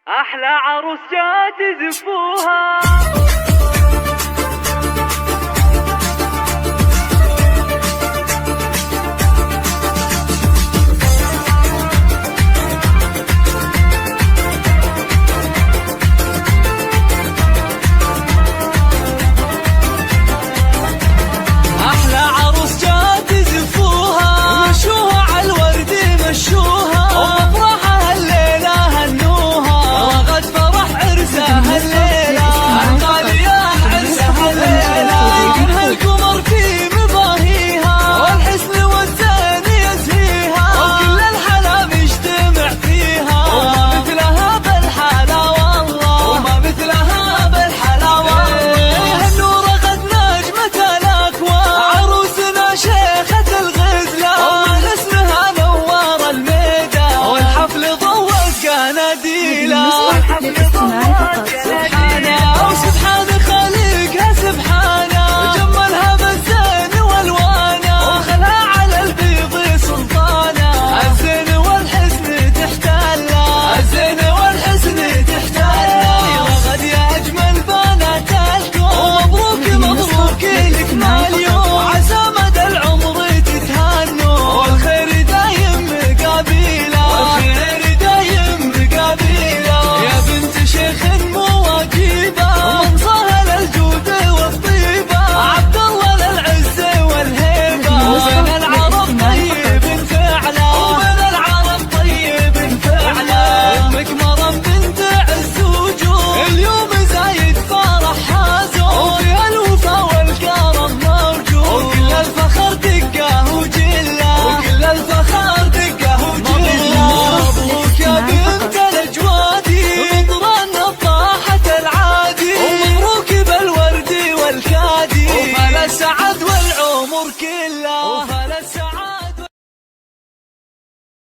أحلى عروس جات زفوها. سبحان خالقها سبحانه جملها بالزين والوانه وخلها على البيض سلطانه. الزين والحسن تحتاله الزين والحسن تحتاله. رغد يا اجمل بنات الكون مبروك مبروك لك مليون وعسى مدى العمر تتهنوا والخير دايم مقابله والخير دايم مقابله. يا بنت شيخ السعد والعمر كله.